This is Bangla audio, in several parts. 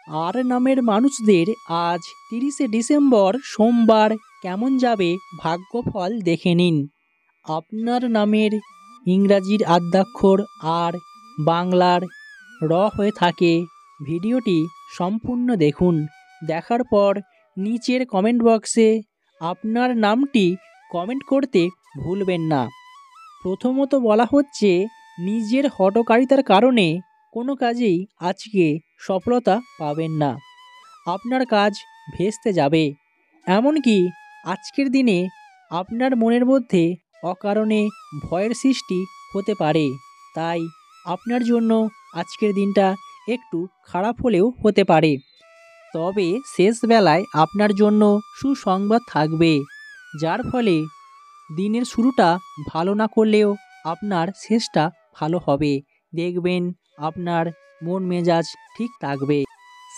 আর নামের মানুষদের আজ 30শে ডিসেম্বর সোমবার কেমন যাবে ভাগ্যফল দেখে নিন। আপনার নামের ইংরাজির আদ্যাক্ষর আর বাংলার র হয়ে থাকে। ভিডিওটি সম্পূর্ণ দেখুন। দেখার পর নিচের কমেন্ট বক্সে আপনার নামটি কমেন্ট করতে ভুলবেন না। প্রথমত বলা হচ্ছে, নিজের হঠকারিতার কারণে কোনো কাজেই আজকে সফলতা পাবেন না। আপনার কাজ ভেস্তে যাবে। এমনকি আজকের দিনে আপনার মনের মধ্যে অকারণে ভয়ের সৃষ্টি হতে পারে। তাই আপনার জন্য আজকের দিনটা একটু খারাপ হলেও হতে পারে। তবে শেষ বেলায় আপনার জন্য সুসংবাদ থাকবে, যার ফলে দিনের শুরুটা ভালো না করলেও আপনার শেষটা ভালো হবে। দেখবেন আপনার মন মেজাজ ঠিক থাকবে।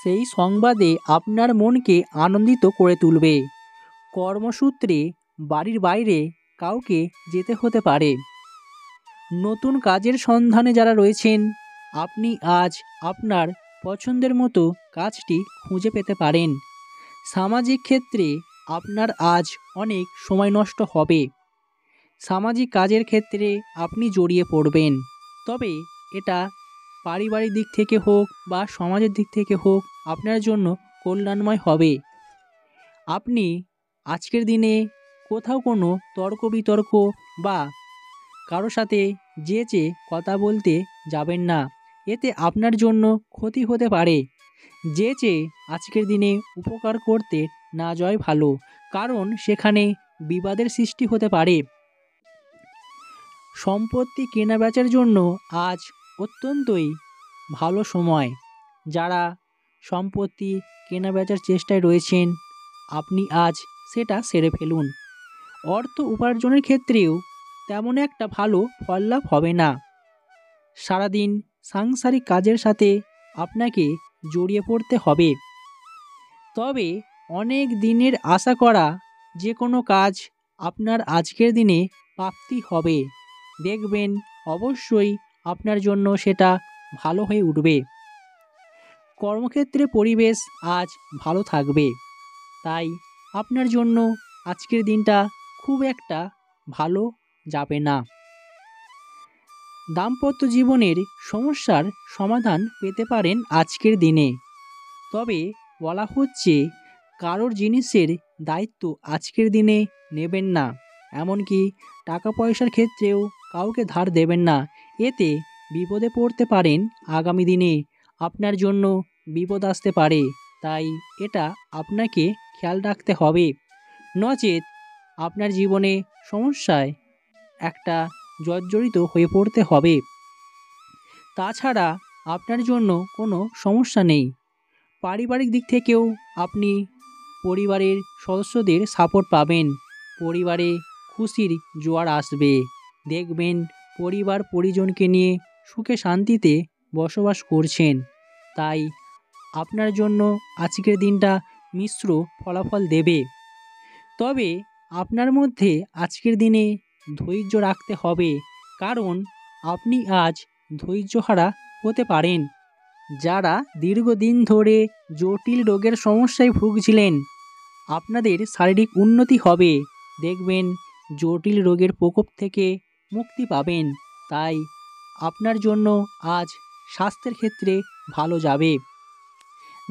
সেই সংবাদে আপনার মনকে আনন্দিত করে তুলবে। কর্মসূত্রে বাড়ির বাইরে কাউকে যেতে হতে পারে। নতুন কাজের সন্ধানে যারা রয়েছেন, আপনি আজ আপনার পছন্দের মতো কাজটি খুঁজে পেতে পারেন। সামাজিক ক্ষেত্রে আপনার আজ অনেক সময় নষ্ট হবে। সামাজিক কাজের ক্ষেত্রে আপনি জড়িয়ে পড়বেন। তবে এটা পারিবারিক দিক থেকে হোক বা সমাজের দিক থেকে হোক, আপনার জন্য কল্যাণময় হবে। আপনি আজকের দিনে কোথাও কোনো তর্ক বিতর্ক বা কারো সাথে যেচে কথা বলতে যাবেন না। এতে আপনার জন্য ক্ষতি হতে পারে। যেচে আজকের দিনে উপকার করতে না যাওয়াই ভালো, কারণ সেখানে বিবাদের সৃষ্টি হতে পারে। সম্পত্তি কেনাবেচার জন্য আজ অত্যন্তই ভালো সময়। যারা সম্পত্তি কেনাবেচার চেষ্টায় রয়েছেন, আপনি আজ সেটা সেরে ফেলুন। অর্থ উপার্জনের ক্ষেত্রেও তেমন একটা ভালো ফল লাভ হবে না। সারাদিন সাংসারিক কাজের সাথে আপনাকে জড়িয়ে পড়তে হবে। তবে অনেক দিনের আশা করা যে কোনো কাজ আপনার আজকের দিনে প্রাপ্তি হবে। দেখবেন অবশ্যই আপনার জন্য সেটা ভালো হয়ে উঠবে। কর্মক্ষেত্রে পরিবেশ আজ ভালো থাকবে। তাই আপনার জন্য আজকের দিনটা খুব একটা ভালো যাবে না। দাম্পত্য জীবনের সমস্যার সমাধান পেতে পারেন আজকের দিনে। তবে বলা হচ্ছে, কারোর জিনিসের দায়িত্ব আজকের দিনে নেবেন না। এমনকি টাকা পয়সার ক্ষেত্রেও কাউকে ধার দেবেন না। এতে বিপদে পড়তে পারেন। আগামী দিনে আপনার জন্য বিপদ আসতে পারে। তাই এটা আপনাকে খেয়াল রাখতে হবে, নচেত আপনার জীবনে সমস্যায় একটা জর্জরিত হয়ে পড়তে হবে। তাছাড়া আপনার জন্য কোনো সমস্যা নেই। পারিবারিক দিক থেকেও আপনি পরিবারের সদস্যদের সাপোর্ট পাবেন। পরিবারে খুশির জোয়ার আসবে। দেখবেন পরিবার পরিজনকে নিয়ে সুখে শান্তিতে বসবাস করছেন। তাই আপনার জন্য আজকের দিনটা মিশ্র ফলাফল দেবে। তবে আপনার মধ্যে আজকের দিনে ধৈর্য রাখতে হবে, কারণ আপনি আজ ধৈর্যহারা হতে পারেন। যারা দীর্ঘদিন ধরে জটিল রোগের সমস্যায় ভুগছিলেন, আপনাদের শারীরিক উন্নতি হবে। দেখবেন জটিল রোগের প্রকোপ থেকে মুক্তি পাবেন। তাই আপনার জন্য আজ স্বাস্থ্যের ক্ষেত্রে ভালো যাবে।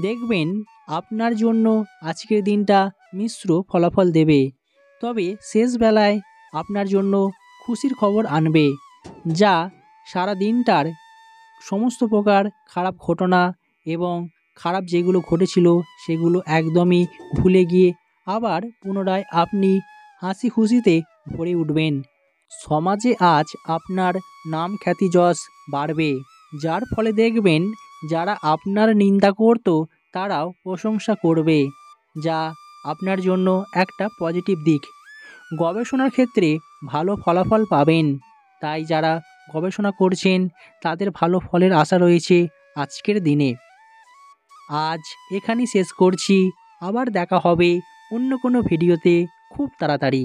দেখবেন আপনার জন্য আজকের দিনটা মিশ্র ফলাফল দেবে। তবে শেষ বেলায় আপনার জন্য খুশির খবর আনবে, যা সারা দিনটার সমস্ত প্রকার খারাপ ঘটনা এবং খারাপ যেগুলো ঘটেছিল সেগুলো একদমই ভুলে গিয়ে আবার পুনরায় আপনি হাসি খুশিতে ভরে উঠবেন। সমাজে আজ আপনার নাম খ্যাতি যশ বাড়বে, যার ফলে দেখবেন যারা আপনার নিন্দা করত তারাও প্রশংসা করবে, যা আপনার জন্য একটা পজিটিভ দিক। গবেষণার ক্ষেত্রে ভালো ফলাফল পাবেন। তাই যারা গবেষণা করছেন তাদের ভালো ফলের আশা রয়েছে আজকের দিনে। আজ এখানেই শেষ করছি। আবার দেখা হবে অন্য কোনো ভিডিওতে খুব তাড়াতাড়ি।